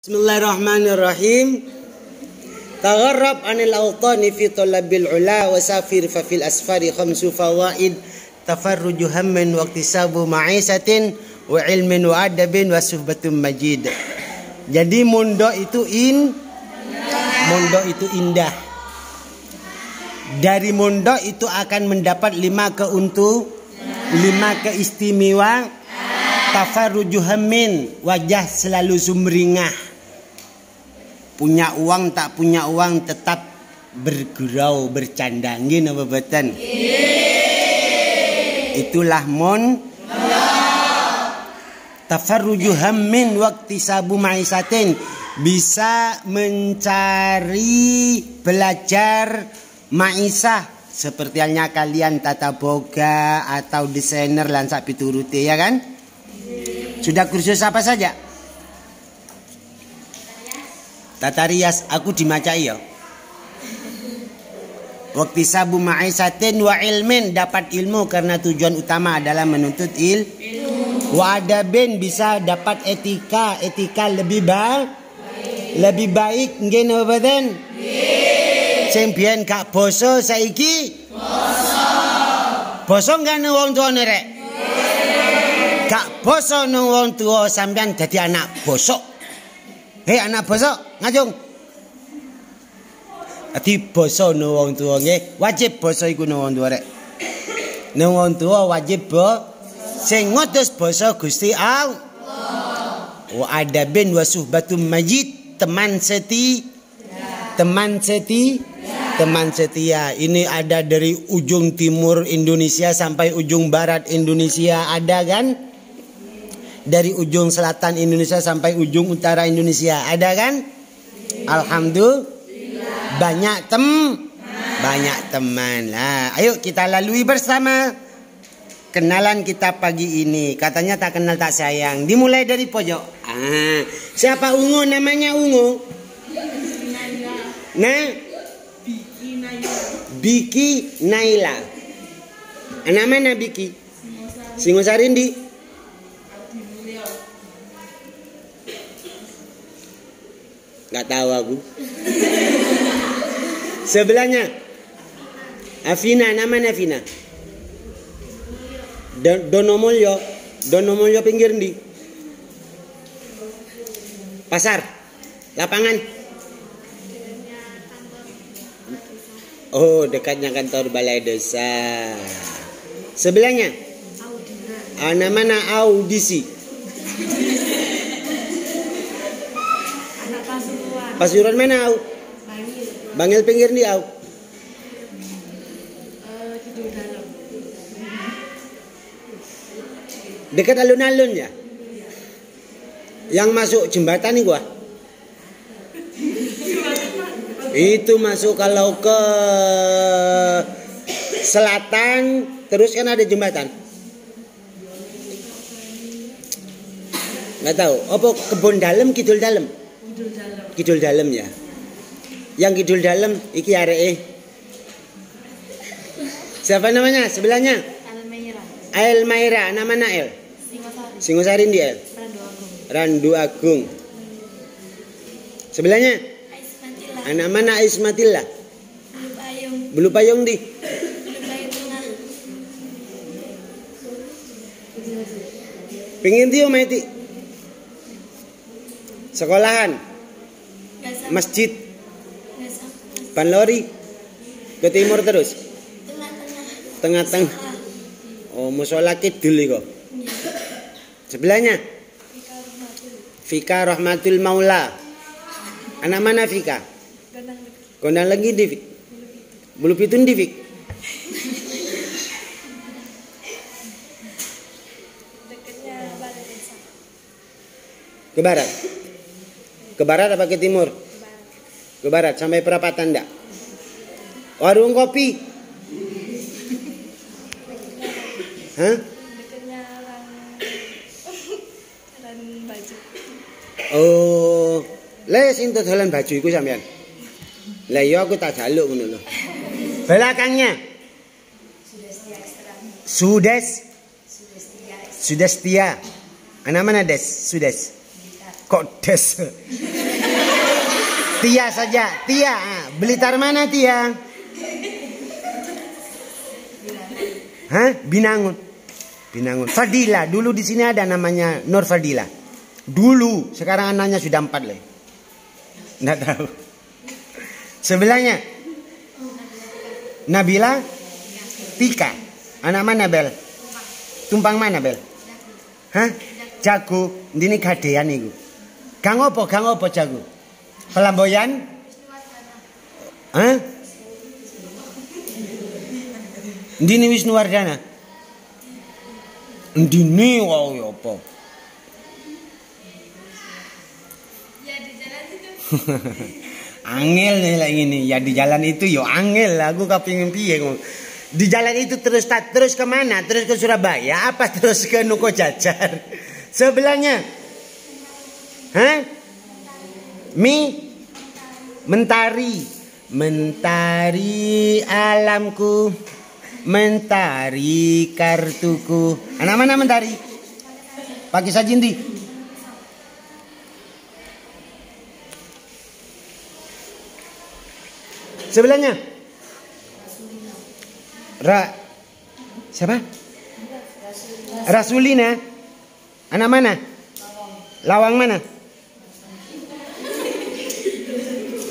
Bismillahirrahmanirrahim. Tagharrab anil awtani fi talabil ula wa safir fa fil asfari khamsu fawaid tafarruju hammin wa iktisabu ma'isatin wa ilmin wa adabin wa suhbatun majid. Jadi mondok itu indah. Dari mondok itu akan mendapat 5 keistimewaan. Tafarruju hammin, wajah selalu sumringah. Punya uang tak punya uang tetap bergurau bercanda. Nggih napa boten? Itulah tafarruju hammin waqtisabu ma'isatin, bisa mencari belajar ma'isah seperti halnya kalian tata boga atau desainer lan sak piturute, ya kan? Sudah kursus apa saja? Tata rias aku dimacai ya. Waqtisabu ma'isatin wa ilmin, dapat ilmu karena tujuan utama adalah menuntut ilmu. Wa adabin, bisa dapat etika lebih baik. Nggih napa boten? Nggih. Sing biyen gak basa saiki basa. Basa ngene wong tuane rek. Gak basa nang wong tua sampean dadi anak bosok. Hei anak bosok, ngajung. Ati basa nang wong tua nggih, wajib basa iku nang wong tua rek. Nang wong tua wajib sing ngutus basa Gusti Allah. Wa adabin wa suhbatun majid, teman setia. Ini ada dari ujung timur Indonesia sampai ujung barat Indonesia, ada kan? Dari ujung selatan Indonesia sampai ujung utara Indonesia, ada kan? Alhamdulillah. Banyak teman lah. Ayo kita lalui bersama kenalan kita pagi ini. Katanya tak kenal tak sayang. Dimulai dari pojok. Siapa Ungu? Namanya Ungu. Nah, Biki Naila. Anak mana Biki? Singosari di. Gak tahu aku. Sebelahnya Afina, namanya Afina. Donomulyo pinggir di. Pasar, lapangan. Oh, dekatnya kantor balai desa. Sebelahnya namanya Audisi. Pasuruan mana au? Bangil pinggir di au. Dekat alun-alun ya. Yang masuk jembatan nih gua. Itu masuk kalau ke selatan terus kan ada jembatan. Nggak tahu. Apa kebun dalam, kidul dalam? Kidul dalam ya. Yang kidul dalam iki areke. Siapa namanya? Sebelahnya? Elmaira. Nama El? Singosari di El. Randu Agung. Sebelahnya? Anak mana Ismatillah? Bulu Payung di. Pingin dia maiti. Sekolahan, masjid, Panlori, ke timur terus, tengah-tengah. Oh, musola kidul kok. Sebelahnya, Fika Rahmatul Maula. Anak mana Fika? Gondang lagi di Bulu Pitun di Fik. Ke barat. Ke barat apa ke timur? Ke barat sampai perapatan enggak? Warung kopi. Hah? Oh, les into dalan baju iku sampean. Lah iya aku tak jaluk ngono lho. Belakangnya Sudestia. Anak mana Des? Sudes. Kok Des? Tia saja. Tia. Blitar mana Tia? Hah? Binangun. Binangun. Fadila. Dulu di sini ada namanya Nur Fadila. Dulu. Sekarang anaknya sudah 4 lagi. Nggak tahu. Sebelahnya Nabila. Tika. Anak mana Bel? Tumpang mana Bel? Hah? Jago. Ini kadean itu. Kang opo jago? Pelamboyan? Hah? Ndini Wisnuwardana? Ndini wow ya apa? Ya di jalan itu. Angel nih lah ini. Ya di jalan itu yo angel lah. Aku kepingin piye ngomong. Di jalan itu terus kemana? Terus ke Surabaya? Apa terus ke Nuko Jajar? Sebelahnya? Hah? Mentari. Mentari alamku. Mentari kartuku. Anak mana mentari? Pakai sajindi. Sebelahnya? Siapa? Rasulina. Anak mana? Lawang mana?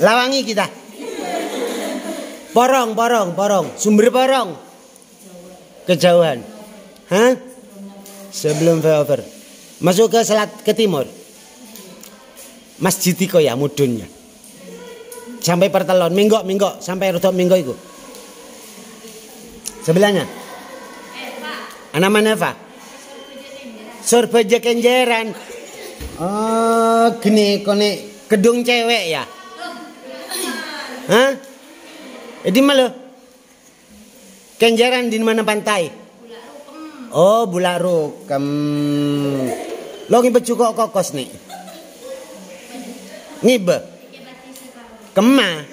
Lawangi kita. Porong. Sumber porong. Kejauhan. Hah? Sebelum flyover. Masuk ke timur. Masjid iko ya mudunnya. Sampai Pertelon, minggok sampai Rodok Minggo itu. Sebelahnya. Anak mana Eva? Surbeja Kenjeran. Oh, gini kone gedung cewek ya? Hah? Di mana? Kenjeran di mana pantai? Oh, Bulak Rukem. Lo ngibet juga kokos nih. Ngibet. Kemah.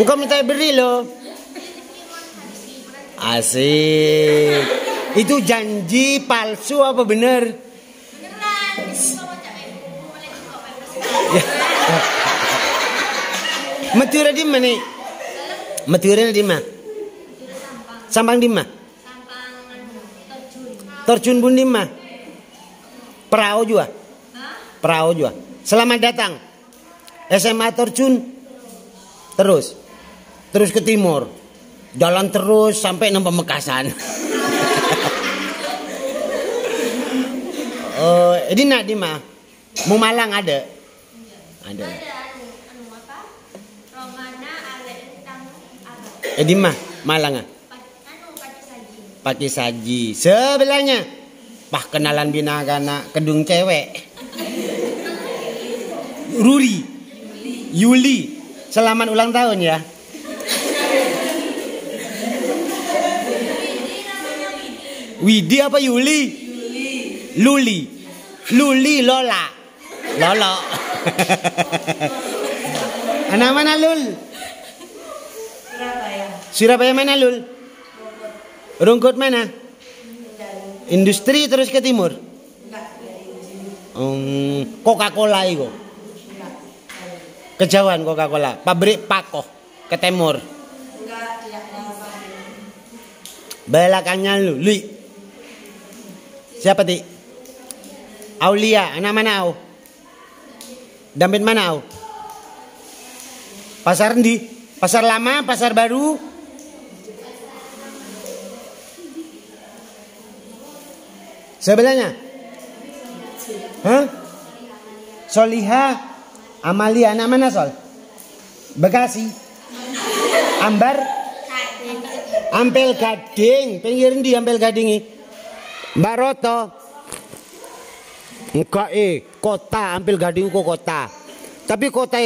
Engkau minta beri lo. Asik. Itu janji palsu apa bener? Beneran. Metura di mana? Metura di mana? Sampang di mana? Terjun pun di mana? Perahu juga. Perahu juga. Selamat datang. SMA Terjun. Terus ke timur. Jalan terus sampai nang Pamekasan. Oh, ini nak di mana? Mau Malang ada? Ada. Di mana? Malang ah? Pati Saji. Sebelahnya. Pah kenalan binagana kedung cewek. Yuli. Selamat ulang tahun ya. Widi apa Yuli? Luli Lola. Lolo. Anak mana Lul? Surabaya mana Lul? Rungkut mana? Industri terus ke timur. Coca-Cola itu. Kejauhan Coca-Cola. Pabrik Pakoh ke timur. Belakangnya Lui. Siapa ti? Aulia. Anak mana au? Dampit mana au? Pasar di? Pasar lama, pasar baru? Sebelahnya? Hah? Soliha. Amalia. Anak mana Sol? Bekasi. Ambar. Ampel Gading. Pinggir di Ampel Gading ini. Mbak Roto. Enggak kota Ampel Gading ku kota. Tapi kota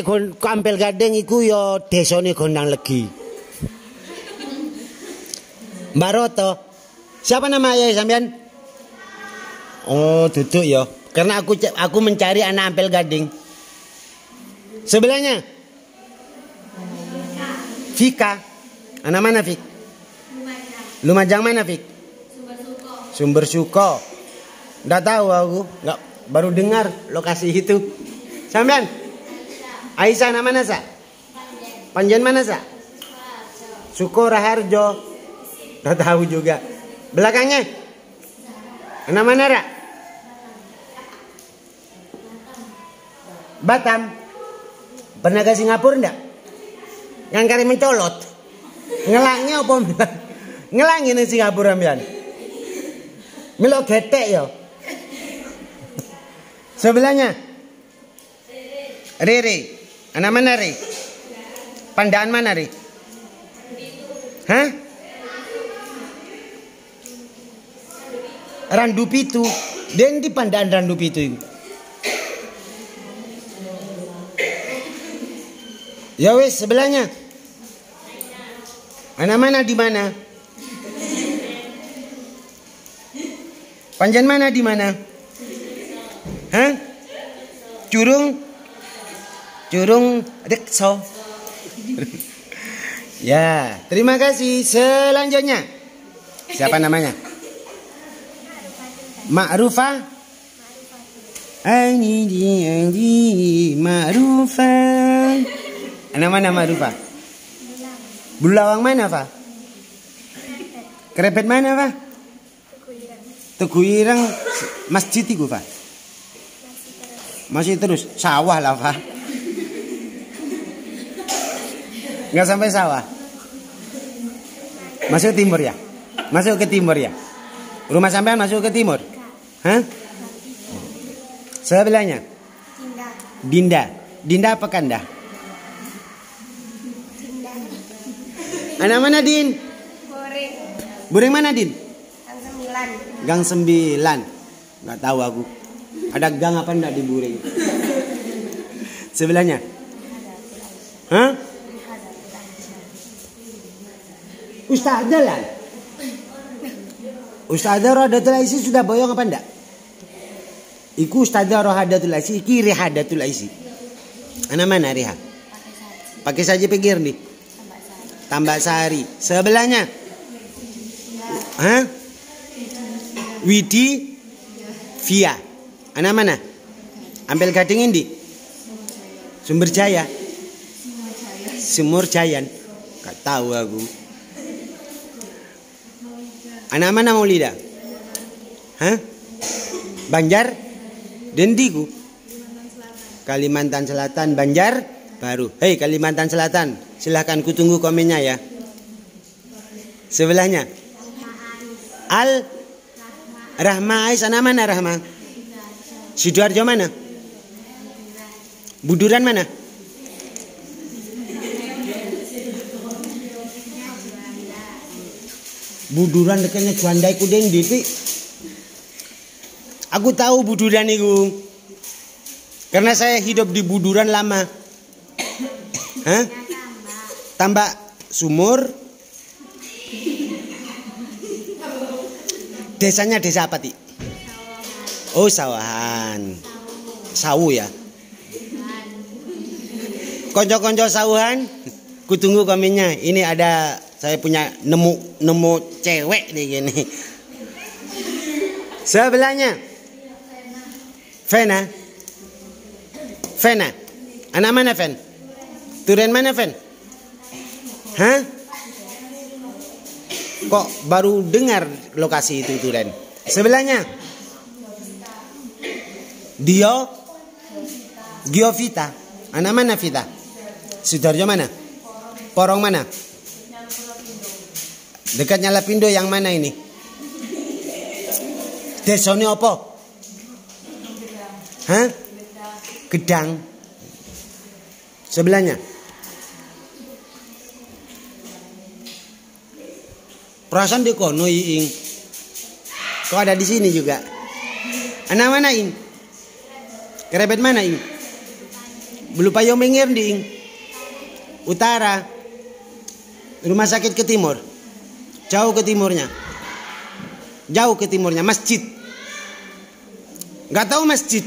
Ampel Gading iku ya desane Gondang Legi. Mbak Roto. Siapa nama ayah sampean? Oh, duduk ya. Karena aku mencari anak Ampel Gading. Sebelahnya Vika. Anak mana Vik? Lumajang mana Vik? Sumber Suko. Nggak tahu aku. Nggak, baru dengar lokasi itu. Sampean Aisyah nama mana sa? Panjen mana sa? Sukoraharjo. Nggak tahu juga. Belakangnya? Nama mana Ra? Batam. Pernah ke Singapura enggak? Yang kari mencolot. Ngelangnya apa? Ngelangin di Singapura ambian. Melo getek yo. Sebelahnya. Riri. Anak mana Ri? Pandaan mana Ri? Hah? Randu Pitu. Dan di pandaan Randu Pitu itu. Ya wes sebelahnya. Anak mana di mana? Panjan mana di mana? Hah? Curung Rekso. Ya, terima kasih. Selanjutnya. Siapa namanya? Ma'rufah. Ini Ma'rufah. Anak mana Ma'rufah? Bulawang mana, Fa? Kerepet mana, Fa? Tugu Ireng masjid itu, Fa. Masih terus sawah lah, Fa. Nggak sampai sawah. Masuk timur ya? Masuk ke timur ya? Rumah sampean masuk ke timur? Hah? Sebelahnya? Dinda. Dinda apa Kanda? Anak mana Din? Goreng. Bureng mana Din? Gang 9. Gang 9. Nggak tahu aku. Ada gang apa enggak di Bureng? Sebelahnya? Hah? Ustazah lah. Ustazah Rohadatul Aisi sudah boyong apa enggak? Iku Ustazah Rohadatul Aisi, iki Rihadatul Aisi. Anak mana Riha? Pakai saja pikir nih. Tambak Sari. Sebelahnya? Hah? Widi Via. Anak mana? Ampel Gading Indi. Sumber Jaya. Sumur Jayan. Gak tahu aku. Anak mana Maulida? Hah? Banjar? Dendiku. Kalimantan Selatan, Banjar Baru. Hei Kalimantan Selatan, silahkan kutunggu komennya ya. Sebelahnya? Al Rahma Ais. Anak mana Rahma? Sidoarjo mana? Buduran mana? Buduran dekatnya Juanda iku Dendi. Aku tahu Buduran itu. Karena saya hidup di Buduran lama. Hah? Tambak Sumur. Desanya desa apa, Ti? Oh, Sawahan. Sawu ya. Konco-konco Sawuhan, kutunggu komennya. Ini ada saya punya nemu cewek nih gini. Sebelahnya Vena. Vena. Anak mana Ven? Turen mana Ven? Hah? Kok baru dengar lokasi itu Turen? Sebelahnya Giovita. Anak mana Vita? Sidoarjo mana? Porong mana? Dekatnya Lapindo yang mana ini? Desone apa? Hah? Gedang. Sebelahnya. Perasaan di kono Iing. Kok ada di sini juga? Anak mana Ing? Kerebet mana Ing? Belum payung mengir di Ing. Utara. Rumah sakit ke timur. Jauh ke timurnya. Jauh ke timurnya. Masjid. Gak tahu masjid.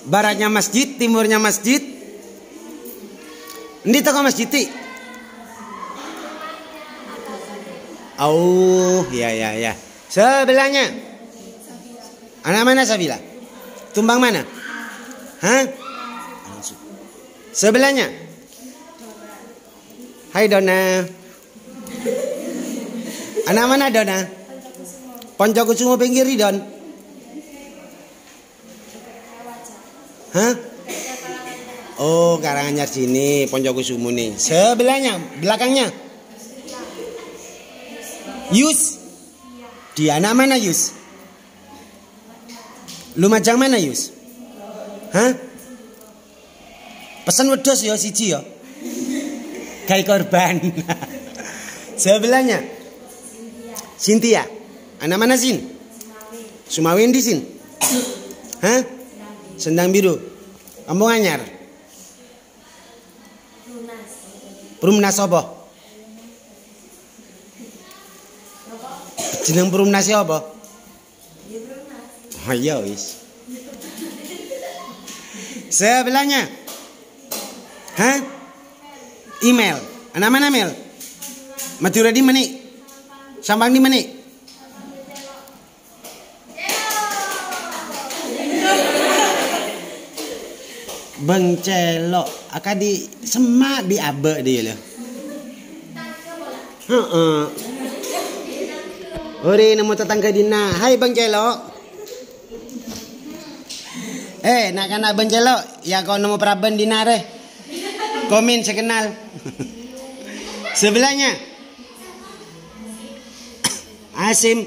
Baratnya masjid, timurnya masjid. Ini toko masjid. Oh, ya. Sebelahnya. Anak mana Sabila? Tumbang mana? Hah? Sebelahnya. Hai Dona. Anak mana Dona? Poncokusumo pinggir Don. Hah? Oh, Karanganyar sini, Poncokusumo nih. Sebelahnya, belakangnya. Yus. Di anak mana Yus? Lumajang mana Yus? Hah? Pesan wedhus ya siji ya. Kayak korban. Sebelahnya. Cynthia. Anak mana Sin? Sumawin di Sin. Hah? Sendang biru. Kampung Anyar. Perumnas apa? Jeneng perumnas apa? Oh iya wis. Sebelahnya. Hah? Email. Anak mana Mel? Madura di mana? Sambang di mana? Bengcelok. Akan di semak di abe dia lah. Ori nemu tetangga dina. Hai Bengcelok. Nak anak Bengcelok, ya kau nemu praben dina re. Komen sekenal. Sebelahnya. Asim.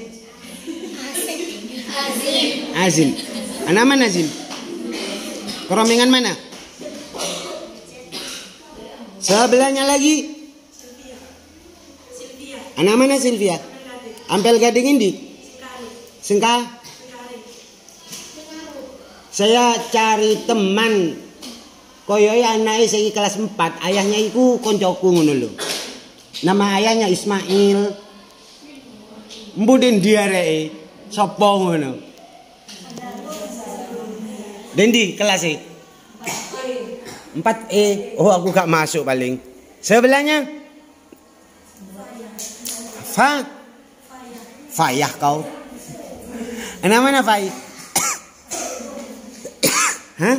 Azim. Anak mana Azim? Keromengan mana? Sebelahnya lagi. Anak mana Sylvia? Ampel Gading ini? Sengka? Saya cari teman. Koyoi anaknya saya kelas 4. Ayahnya itu koncoku ngono lho. Nama ayahnya Ismail. Mbuden diare sopo ngono. Dendi kelas E. 4E. Oh aku gak masuk paling. Sebelahnya Fayah kau. Anak mana Fai? Hah?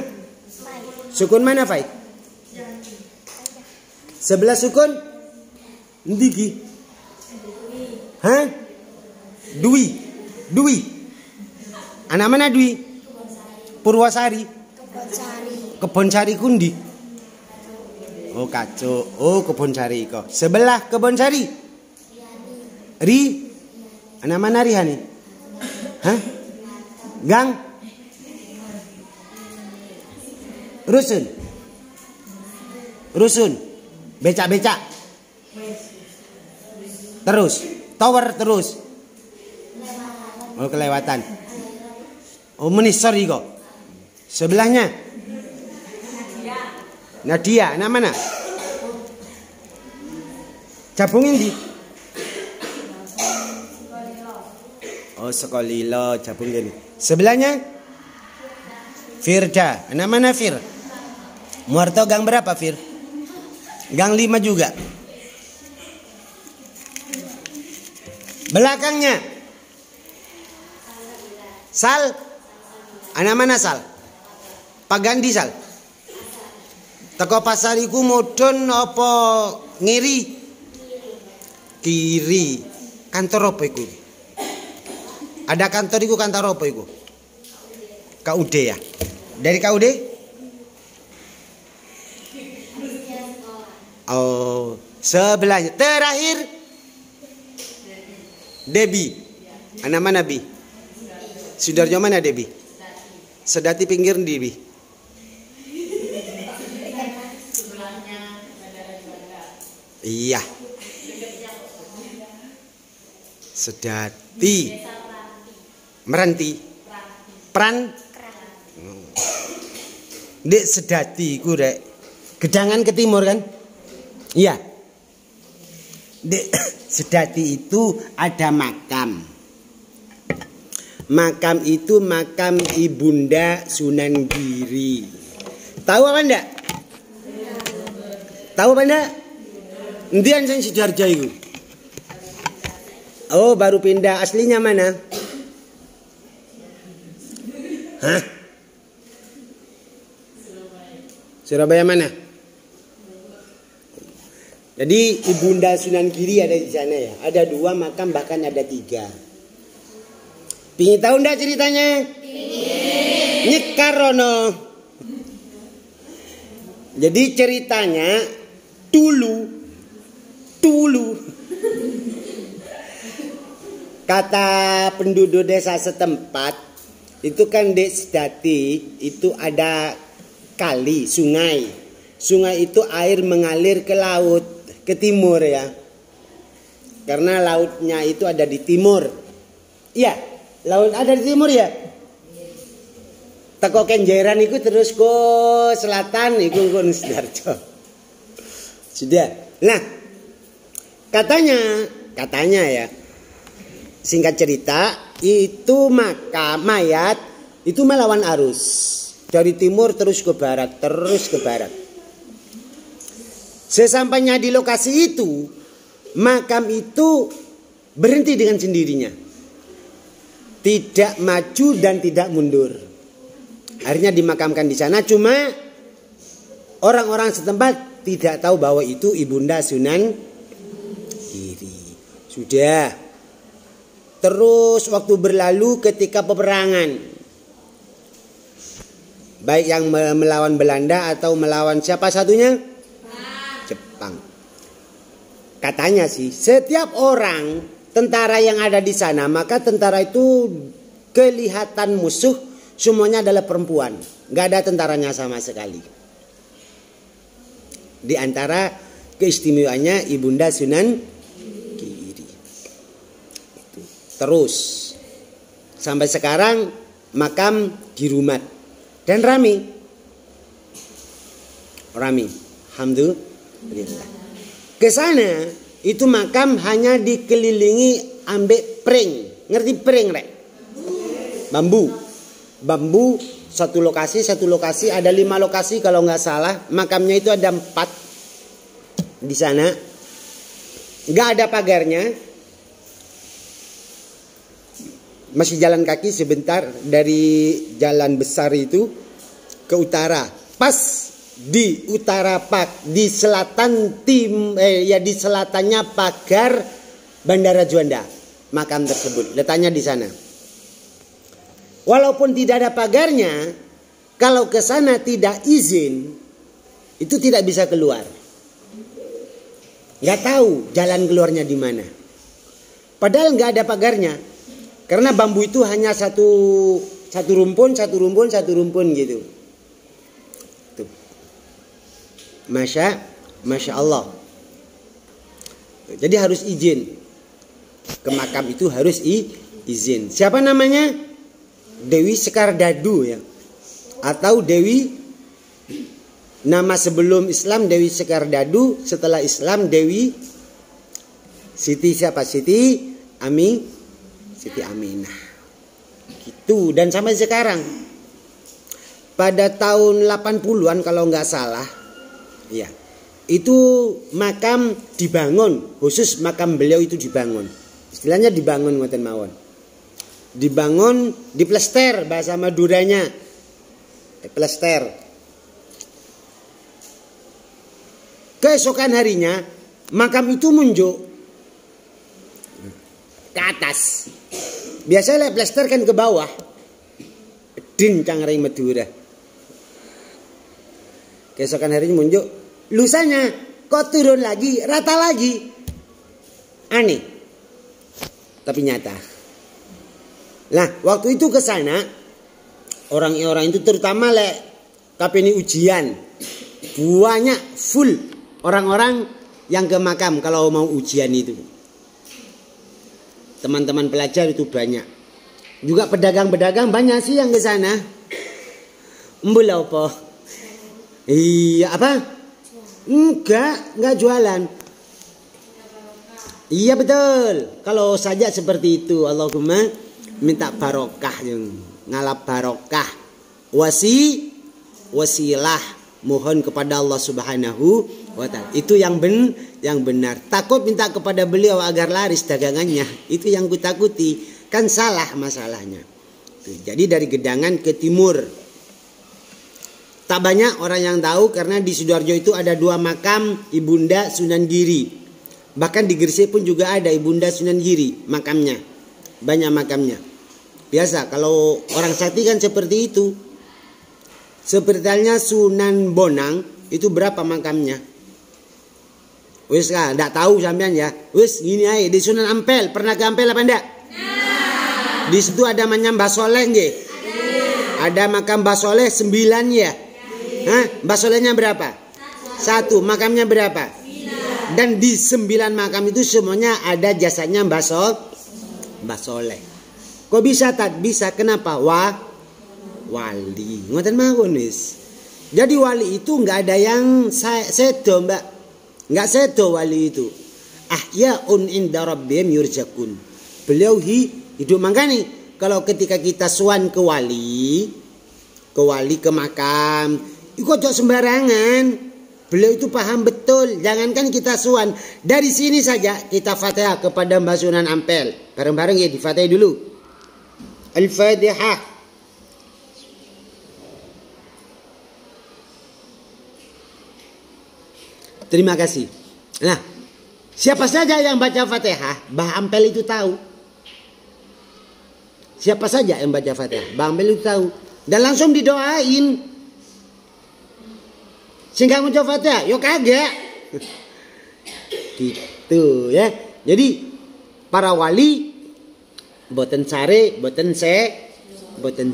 Sukun mana Fai? Sebelah sukun? Ndiki. Hah? Dwi. Anak mana Dwi? Purwasari. Kebonsari kundi. Oh kacau. Oh Kebonsari kok. Sebelah Kebonsari. Ri. Anak mana Rihani? Hah? Gang. Rusun. Becak. Terus. Tower terus. Oh kelewatan. Oh menis sorry kok. Sebelahnya. Nadia. Anak mana? Cabungin di. Oh sekolilo. Cabungin. Sebelahnya. Firda. Anak mana Fir? Muarto gang berapa Fir? Gang 5 juga. Belakangnya. Sal. Anak mana Sal? Pak Gandhi Sal. Teko pasariku mudun apa ngiri? Kiri. Kantor apa iku? Ada kantor iku kantor apa iku? KUD ya. Dari KUD? Oh, sebelahnya. Terakhir Debi. Anak mana Bi? Sudarjo mana Debi? Sedati pinggir Debi. Iya. Sedati. Meranti. Pran. Dek sedati ku rek. Gedangan ke timur kan? Iya. Dek sedati itu ada makam. Makam itu makam Ibunda Sunan Giri. Tahu apa enggak? Tahu apa enggak? Ndian sing Sidoarjo iku. Oh, baru pindah. Aslinya mana? Hah? Surabaya mana? Jadi Ibunda Sunan Giri ada di sana ya. Ada 2 makam, bahkan ada 3. Pingin tahu ndak ceritanya? Nyekarono. Jadi ceritanya dulu kata penduduk desa setempat itu kan di Sedati itu ada kali, sungai. Sungai itu air mengalir ke laut, ke timur ya. Karena lautnya itu ada di timur. Iya, laut ada di timur ya. Teko Kenjeran itu terus ke selatan itu ke Sidoarjo. Sudah. Nah, katanya ya. Singkat cerita, itu makam mayat itu melawan arus. Dari timur terus ke barat, terus ke barat. Sesampainya di lokasi itu, makam itu berhenti dengan sendirinya. Tidak maju dan tidak mundur. Akhirnya dimakamkan di sana, cuma orang-orang setempat tidak tahu bahwa itu Ibunda Sunan Giri. Sudah. Terus waktu berlalu ketika peperangan, baik yang melawan Belanda atau melawan siapa satunya? Jepang. Katanya sih setiap orang tentara yang ada di sana, maka tentara itu kelihatan musuh semuanya adalah perempuan. Gak ada tentaranya sama sekali. Di antara keistimewaannya Ibunda Sunan terus sampai sekarang makam Girumat dan rami. Alhamdulillah. Ke sana itu makam hanya dikelilingi ambek pring. Ngerti pring rek? Bambu satu lokasi ada 5 lokasi kalau nggak salah. Makamnya itu ada 4 di sana. Nggak ada pagarnya. Masih jalan kaki sebentar dari jalan besar itu ke utara. Pas di utara di selatan di selatannya pagar Bandara Juanda. Makam tersebut letaknya di sana. Walaupun tidak ada pagarnya, kalau ke sana tidak izin, itu tidak bisa keluar. Nggak tahu jalan keluarnya di mana. Padahal nggak ada pagarnya. Karena bambu itu hanya satu rumpun gitu. Tuh. Masya Allah. Jadi harus izin. Ke makam itu harus izin. Siapa namanya? Dewi Sekardadu ya. Atau Dewi, nama sebelum Islam Dewi Sekardadu, setelah Islam Dewi Siti siapa? Siti Aminah. Gitu. Dan sampai sekarang pada tahun 80-an kalau nggak salah ya, itu makam dibangun, khusus makam beliau itu dibangun. Istilahnya dibangun ngoten mawon. Dibangun, diplester bahasa Maduranya. Plester. Keesokan harinya makam itu munjuk ke atas. Biasanya plester kan ke bawah. Din cangring Madura. Keesokan harinya munjuk. Lusanya kok turun lagi, rata lagi. Aneh. Tapi nyata. Nah, waktu itu ke sana orang-orang itu terutama ini ujian. Banyak full orang-orang yang ke makam kalau mau ujian itu. Teman-teman pelajar itu banyak. Juga pedagang-pedagang banyak sih yang ke sana. Mbul apa? Iya, apa? Enggak jualan. Iya betul. Kalau saja seperti itu, Allahumma minta barokah, ngalap barokah. Wasilah mohon kepada Allah Subhanahu wa ta'ala. Itu yang benar. Takut minta kepada beliau agar laris dagangannya. Itu yang kutakuti. Kan salah masalahnya. Jadi dari Gedangan ke timur. Tak banyak orang yang tahu karena di Sidoarjo itu ada 2 makam Ibunda Sunan Giri. Bahkan di Gresik pun juga ada Ibunda Sunan Giri makamnya. Banyak makamnya. Biasa kalau orang sakti kan seperti itu. Seperti halnya Sunan Bonang itu berapa makamnya? Wis kan, enggak tahu sampean ya. Wis gini aja di Sunan Ampel, pernah ke Ampel apa enggak? Nah. Di situ ada makam Mbah Soleh nggih? Ada makam Mbah Soleh 9 ya? Hah? Mbah Solehnya berapa? 1. Makamnya berapa? 9. Dan di 9 makam itu semuanya ada jasanya Mbah Soleh. Kok bisa tak? Bisa kenapa? Wali. Ngoten mawon wis. Jadi wali itu enggak ada yang sedo, Mbak. Enggak sedo wali itu. Ahyaun inda rabbihim yurzaqun. Beliau hidup makanya kalau ketika kita suan ke wali ke makam, itu kok sembarangan. Beliau itu paham betul. Jangankan kita suan, dari sini saja kita Fatihah kepada Mbah Sunan Ampel. Bareng-bareng ya di Fatihah dulu. Al-Fatihah. Terima kasih. Nah, siapa saja yang baca Fatihah, Mbah Ampel itu tahu. Siapa saja yang baca Fatihah, Mbah Ampel itu tahu. Dan langsung didoain. Sehingga mau baca Fatihah, yo kagak. Gitu ya. Jadi para wali boten sare, boten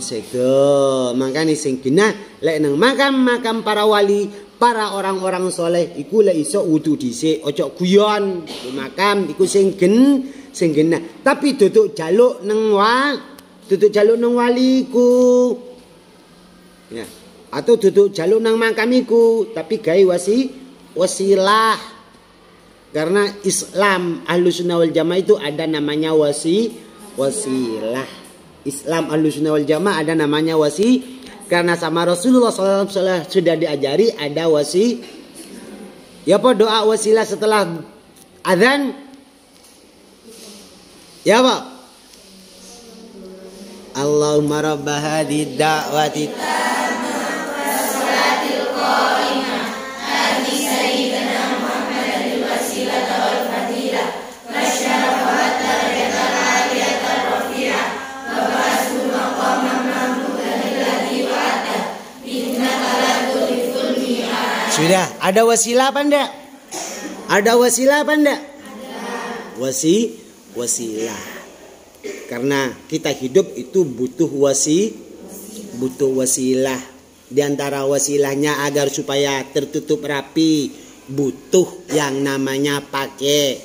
sego. Makanya sing genah lek nang makam para wali, para orang-orang soleh iku lek iso wudu dhisik, ojo guyon. Makam iku sing genah. Tapi duduk jaluk nang wali ku. Ya. Atau duduk jaluk nang makam iku, tapi gawe wasilah. Karena Islam Ahlussunnah wal Jamaah itu ada namanya wasilah. Islam Ahlussunnah wal Jamaah ada namanya karena sama Rasulullah SAW sudah diajari ada ya apa doa wasilah setelah azan? Ya apa? Allahumma rabba hadhihi da'wati Sudah, ada wasilah apa enggak? Ada wasilah apa enggak? Wasilah. Karena kita hidup itu butuh wasilah. Di antara wasilahnya agar supaya tertutup rapi, butuh yang namanya pakaian.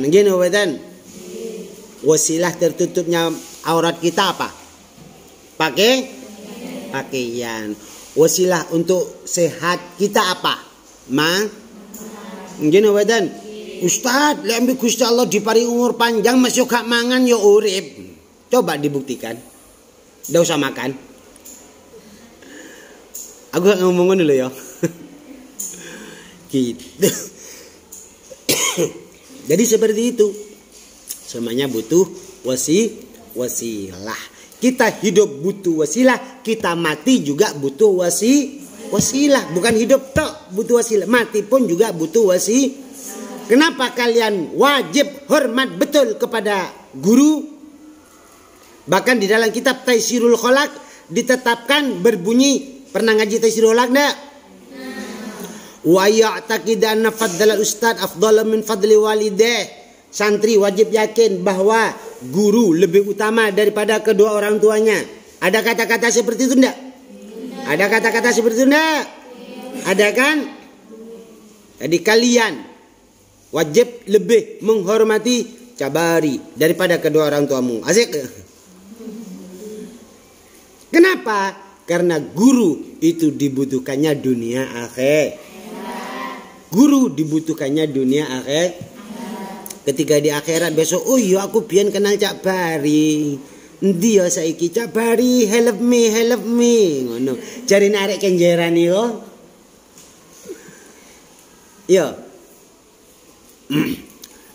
Gini wedan. Wasilah tertutupnya aurat kita apa? Pakaian. Wasilah untuk sehat kita apa? Gini wedan. Ustaz, lek ambil Gusti Allah dipari umur panjang masih gak mangan ya urip. Coba dibuktikan. Ndak usah makan. Aku gak ngomong dulu ya. Gitu. Jadi seperti itu. Semuanya butuh wasilah. Kita hidup butuh wasilah, kita mati juga butuh wasilah. Bukan hidup tok butuh wasilah, mati pun juga butuh wasilah. Kenapa kalian wajib hormat betul kepada guru? Bahkan di dalam kitab Taisirul Kholaq ditetapkan berbunyi, pernah ngaji Taisirul Kholaq enggak? Wa ya'taqid anna fadlal ustad afdhalu min fadli walidayh. Santri wajib yakin bahwa guru lebih utama daripada kedua orang tuanya. Ada kata-kata seperti itu enggak? Ada kata-kata seperti itu enggak? Ada kan? Jadi kalian wajib lebih menghormati cabari daripada kedua orang tuamu. Asik? Kenapa? Karena guru itu dibutuhkannya dunia akhir. Guru dibutuhkannya dunia akhir. Ketika di akhirat besok, oh iya aku biyen kenal Cak Bari. Endi ya saiki Cak Bari, help me. Ngono. Cari narik kenjeran yo. Yo.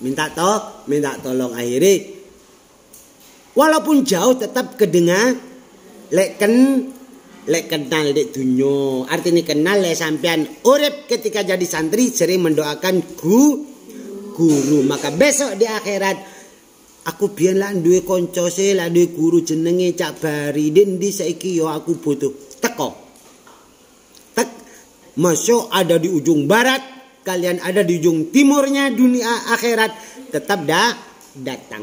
minta tolong akhirnya Walaupun jauh tetap kedengar. Lek kenal dek dunyo. Artinya kenal lek sampean urip ketika jadi santri sering mendoakan guru. Maka besok di akhirat aku biyen lah duwe kanca lah duwe guru jenenge Cak Bari. Dendi saiki yo aku butuh teko. Masuk ada di ujung barat, kalian ada di ujung timurnya dunia akhirat, tetap datang.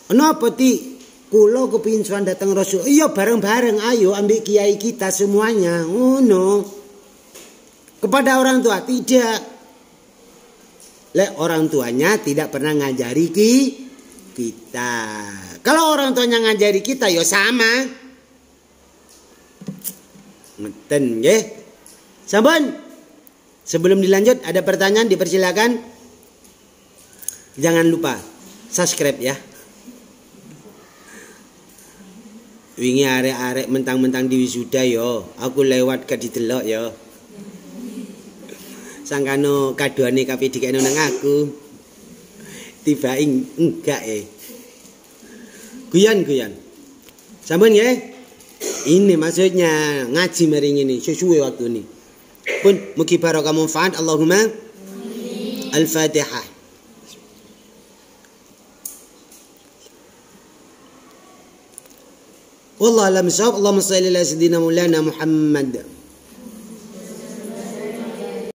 Kenapa ti? Kulo kepingin suan datang Rasul. Iya bareng-bareng, ayo ambil kiai kita semuanya. Oh no. Kepada orang tua tidak. Lek orang tuanya tidak pernah ngajari kita. Kalau orang tuanya ngajari kita, yo sama. Ngeten nggih. Sampun. Sebelum dilanjut ada pertanyaan dipersilakan. Jangan lupa subscribe ya. Wingi arek-arek mentang-mentang di wisuda yo, aku lewat ke didelok yo. Sangkano kadoane kabeh dikene nang aku. Tiba enggak Guyon. Sampun nggih. Ini maksudnya ngaji mering ini sesuai waktu ini. Pun mugi barokah manfaat. Allahumma amin. Al-Fatihah. Wallahu a'lam bishawab. Allahumma shalli ala sayyidina Maulana Muhammad.